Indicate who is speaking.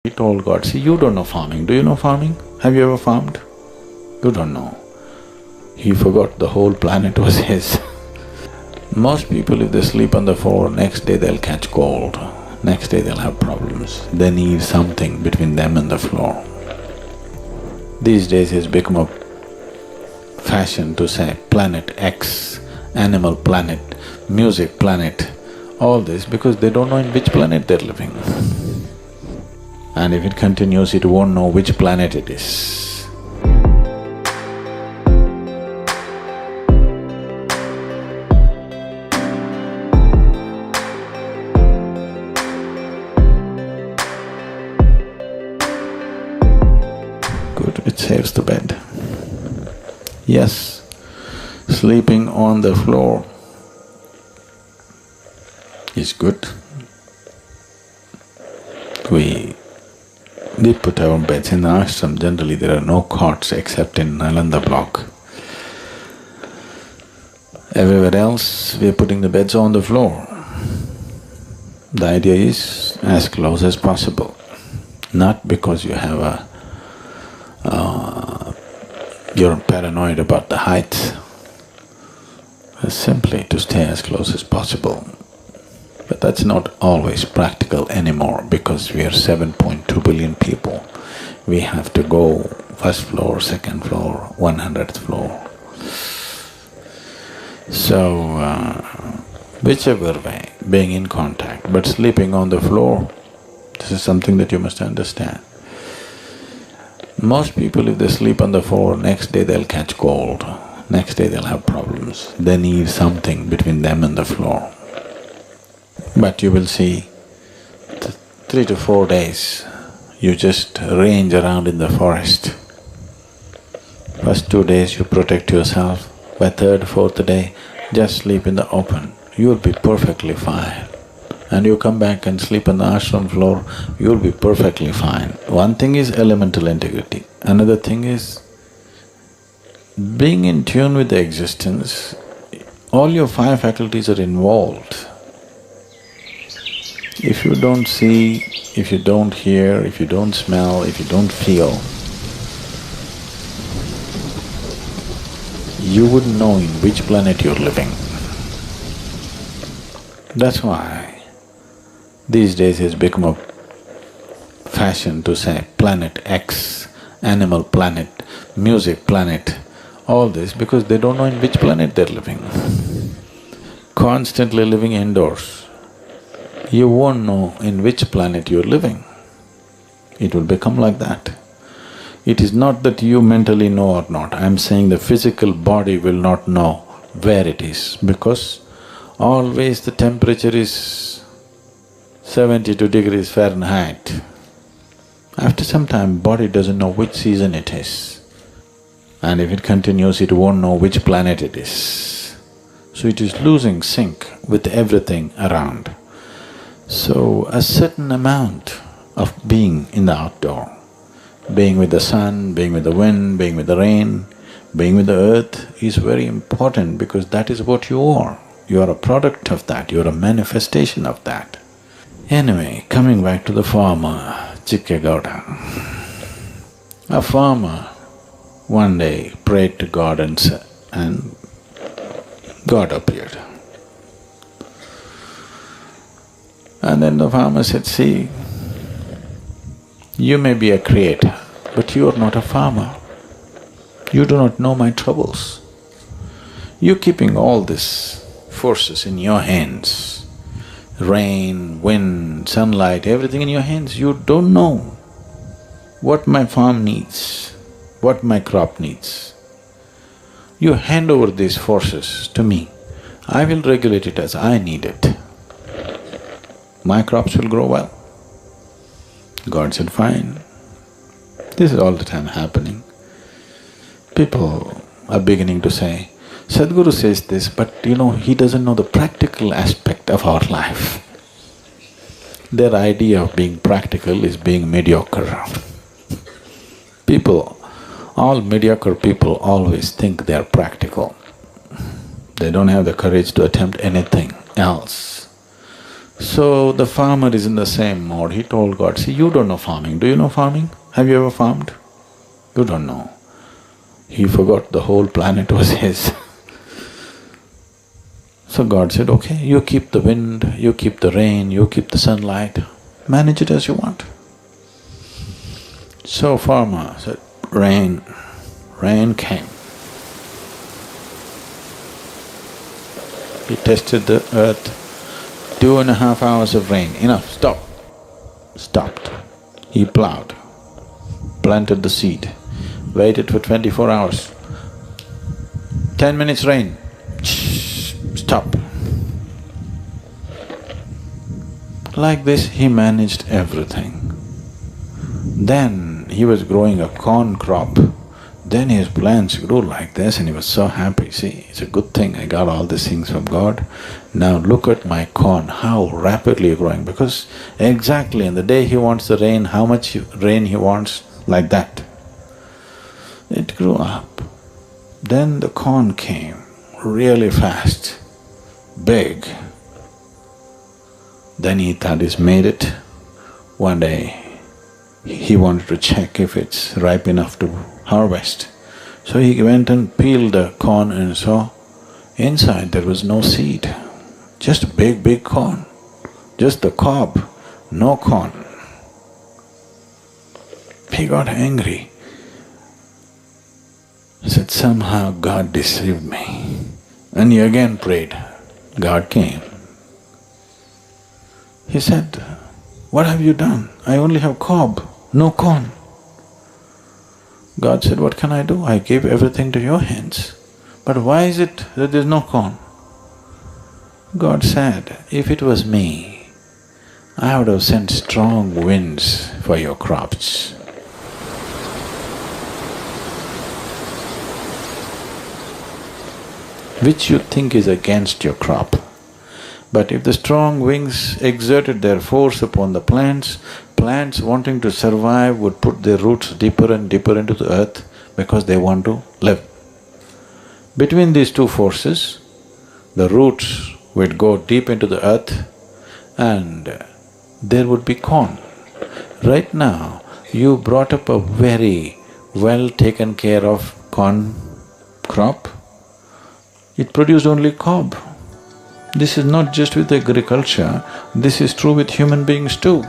Speaker 1: He told God, see, you don't know farming. Do you know farming? Have you ever farmed? You don't know. He forgot the whole planet was his. Most people, if they sleep on the floor, next day they'll catch cold. Next day they'll have problems. They need something between them and the floor. These days it's become a fashion to say planet X, animal planet, music planet, all this because they don't know in which planet they're living. And if it continues, it won't know which planet it is. Good, it saves the bed. Yes, sleeping on the floor is good. We put our beds in the ashram. Generally there are no cots except in Nalanda block. Everywhere else we are putting the beds on the floor. The idea is as close as possible, not because you have you're paranoid about the height, simply to stay as close as possible. But that's not always practical anymore because we are 7.2 billion people. We have to go first floor, second floor, 100th floor. So, whichever way, being in contact, but sleeping on the floor, this is something that you must understand. Most people, if they sleep on the floor, next day they'll catch cold, next day they'll have problems. They need something between them and the floor. But you will see, 3 to 4 days, you just range around in the forest. First 2 days you protect yourself, by third, fourth day, just sleep in the open, you'll be perfectly fine. And you come back and sleep on the ashram floor, you'll be perfectly fine. One thing is elemental integrity, another thing is being in tune with the existence. All your 5 faculties are involved. If you don't see, if you don't hear, if you don't smell, if you don't feel, you wouldn't know in which planet you're living. That's why these days it's become a fashion to say planet X, animal planet, music planet, all this because they don't know in which planet they're living. Constantly living indoors, you won't know in which planet you're living. It will become like that. It is not that you mentally know or not, I'm saying the physical body will not know where it is because always the temperature is 72 degrees Fahrenheit. After some time, body doesn't know which season it is. And if it continues, it won't know which planet it is. So it is losing sync with everything around. So a certain amount of being in the outdoor, being with the sun, being with the wind, being with the rain, being with the earth is very important because that is what you are. You are a product of that, you are a manifestation of that. Anyway, coming back to the farmer, Chikkegowda. A farmer one day prayed to God and God appeared. And then the farmer said, see, you may be a creator, but you are not a farmer. You do not know my troubles. You're keeping all these forces in your hands, rain, wind, sunlight, everything in your hands. You don't know what my farm needs, what my crop needs. You hand over these forces to me, I will regulate it as I need it. My crops will grow well. God said, fine. This is all the time happening. People are beginning to say, Sadhguru says this, but you know, he doesn't know the practical aspect of our life. Their idea of being practical is being mediocre. People, all mediocre people always think they're practical. They don't have the courage to attempt anything else. So the farmer is in the same mode. He told God, see, you don't know farming. Do you know farming? Have you ever farmed? You don't know. He forgot the whole planet was his. So God said, okay, you keep the wind, you keep the rain, you keep the sunlight, manage it as you want. So farmer said, rain. Rain came. He tested the earth, 2.5 hours of rain, enough, stop. Stopped. He plowed, planted the seed, waited for 24 hours. 10 minutes rain, stop. Like this, he managed everything. Then he was growing a corn crop. Then his plants grew like this and he was so happy. See, it's a good thing I got all these things from God. Now look at my corn, how rapidly growing, because exactly on the day he wants the rain, how much rain he wants, like that. It grew up. Then the corn came really fast, big. Then he thought he's made it. One day he wanted to check if it's ripe enough to harvest. So he went and peeled the corn and saw inside there was no seed, just a big corn, just the cob, no corn. He got angry. He said, somehow God deceived me. And he again prayed. God came. He said, what have you done? I only have cob, no corn. God said, what can I do? I gave everything to your hands. But why is it that there's no corn? God said, if it was me, I would have sent strong winds for your crops. Which you think is against your crop. But if the strong winds exerted their force upon the plants, plants wanting to survive would put their roots deeper and deeper into the earth because they want to live. Between these two forces, the roots would go deep into the earth and there would be corn. Right now, you brought up a very well taken care of corn crop. It produced only cob. This is not just with agriculture, this is true with human beings too.